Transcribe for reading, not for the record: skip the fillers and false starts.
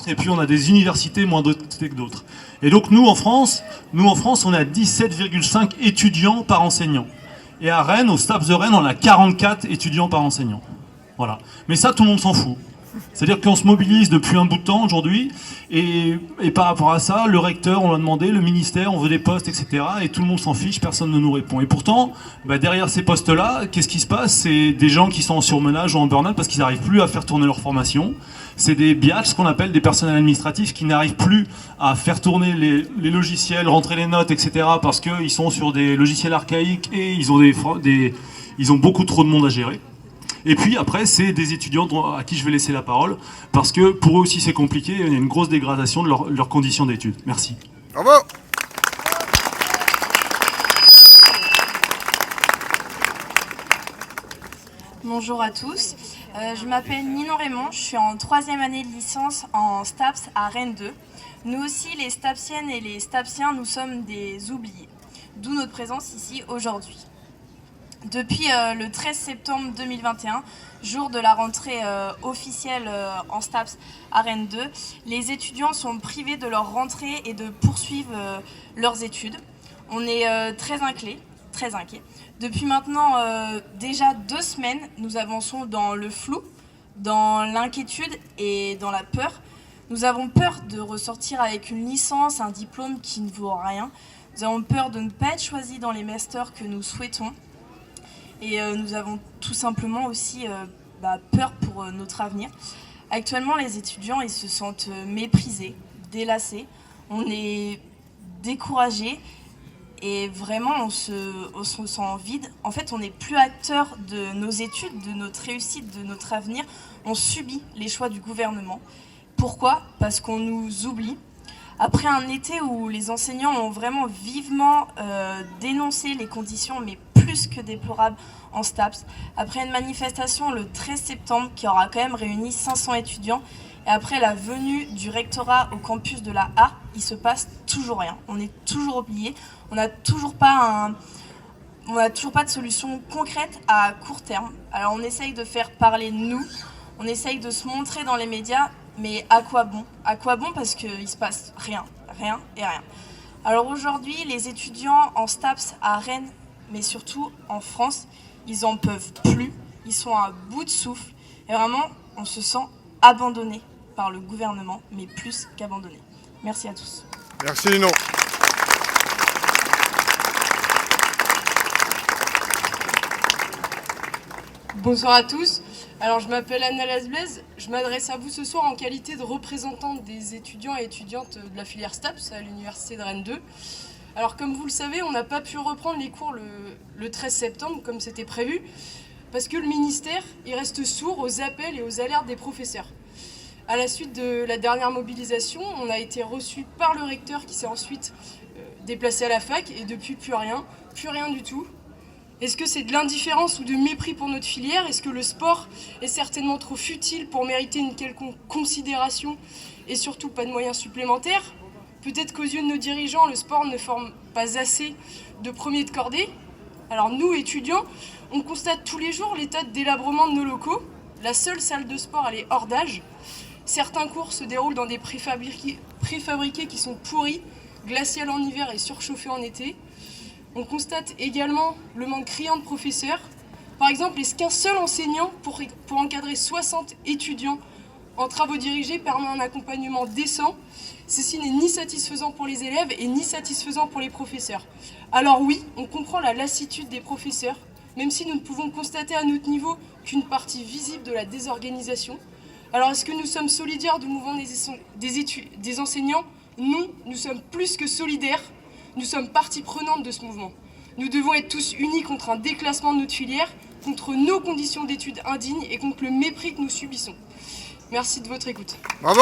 Et puis on a des universités moins dotées que d'autres. Et donc nous en France, on a 17,5 étudiants par enseignant. Et à Rennes, au STAPS de Rennes, on a 44 étudiants par enseignant. Voilà. Mais ça, tout le monde s'en fout. C'est-à-dire qu'on se mobilise depuis un bout de temps aujourd'hui, et par rapport à ça, le recteur, on l'a demandé, le ministère, on veut des postes, etc. Et tout le monde s'en fiche, personne ne nous répond. Et pourtant, derrière ces postes-là, qu'est-ce qui se passe? C'est des gens qui sont en surmenage ou en burn-out parce qu'ils n'arrivent plus à faire tourner leur formation. C'est des biatchs, ce qu'on appelle des personnels administratifs, qui n'arrivent plus à faire tourner les logiciels, rentrer les notes, etc. parce qu'ils sont sur des logiciels archaïques et ils ont beaucoup trop de monde à gérer. Et puis après, c'est des étudiants à qui je vais laisser la parole, parce que pour eux aussi c'est compliqué, il y a une grosse dégradation de leurs conditions d'études. Merci. Bravo. Bonjour à tous, je m'appelle Ninon Raymond, je suis en 3e année de licence en STAPS à Rennes 2. Nous aussi, les STAPSiennes et les STAPSiens, nous sommes des oubliés, d'où notre présence ici aujourd'hui. Depuis le 13 septembre 2021, jour de la rentrée officielle en STAPS à Rennes 2, les étudiants sont privés de leur rentrée et de poursuivre leurs études. On est très inquiets. Depuis maintenant déjà 2 semaines, nous avançons dans le flou, dans l'inquiétude et dans la peur. Nous avons peur de ressortir avec une licence, un diplôme qui ne vaut rien. Nous avons peur de ne pas être choisis dans les masters que nous souhaitons. Et nous avons tout simplement aussi peur pour notre avenir. Actuellement, les étudiants ils se sentent méprisés, délassés. On est découragés et vraiment on se sent vide. En fait, on n'est plus acteur de nos études, de notre réussite, de notre avenir. On subit les choix du gouvernement. Pourquoi? Parce qu'on nous oublie. Après un été où les enseignants ont vraiment vivement dénoncé les conditions, mais plus que déplorables en STAPS, après une manifestation le 13 septembre qui aura quand même réuni 500 étudiants, et après la venue du rectorat au campus de la A, il se passe toujours rien. On est toujours oublié, on n'a toujours pas de solution concrète à court terme. Alors on essaye de faire parler de nous, on essaye de se montrer dans les médias, mais à quoi bon? À quoi bon? Parce qu'il se passe rien et rien. Alors aujourd'hui, les étudiants en STAPS à Rennes, mais surtout en France, ils en peuvent plus, ils sont à bout de souffle, et vraiment, on se sent abandonné par le gouvernement, mais plus qu'abandonné. Merci à tous. Merci Ninon. Bonsoir à tous. Alors je m'appelle Anna Lasblaise, je m'adresse à vous ce soir en qualité de représentante des étudiants et étudiantes de la filière STAPS à l'université de Rennes 2. Alors comme vous le savez, on n'a pas pu reprendre les cours le 13 septembre comme c'était prévu, parce que le ministère il reste sourd aux appels et aux alertes des professeurs. À la suite de la dernière mobilisation, on a été reçu par le recteur qui s'est ensuite déplacé à la fac, et depuis plus rien du tout. Est-ce que c'est de l'indifférence ou de mépris pour notre filière? Est-ce que le sport est certainement trop futile pour mériter une quelconque considération et surtout pas de moyens supplémentaires? Peut-être qu'aux yeux de nos dirigeants, le sport ne forme pas assez de premiers de cordée. Alors nous, étudiants, on constate tous les jours l'état de délabrement de nos locaux. La seule salle de sport, elle est hors d'âge. Certains cours se déroulent dans des préfabriqués qui sont pourris, glaciales en hiver et surchauffés en été. On constate également le manque criant de professeurs. Par exemple, est-ce qu'un seul enseignant pour encadrer 60 étudiants en travaux dirigés permet un accompagnement décent? Ceci n'est ni satisfaisant pour les élèves et ni satisfaisant pour les professeurs. Alors oui, on comprend la lassitude des professeurs, même si nous ne pouvons constater à notre niveau qu'une partie visible de la désorganisation. Alors est-ce que nous sommes solidaires du mouvement des enseignants? Non, nous sommes plus que solidaires. Nous sommes partie prenante de ce mouvement. Nous devons être tous unis contre un déclassement de notre filière, contre nos conditions d'études indignes et contre le mépris que nous subissons. Merci de votre écoute. Bravo.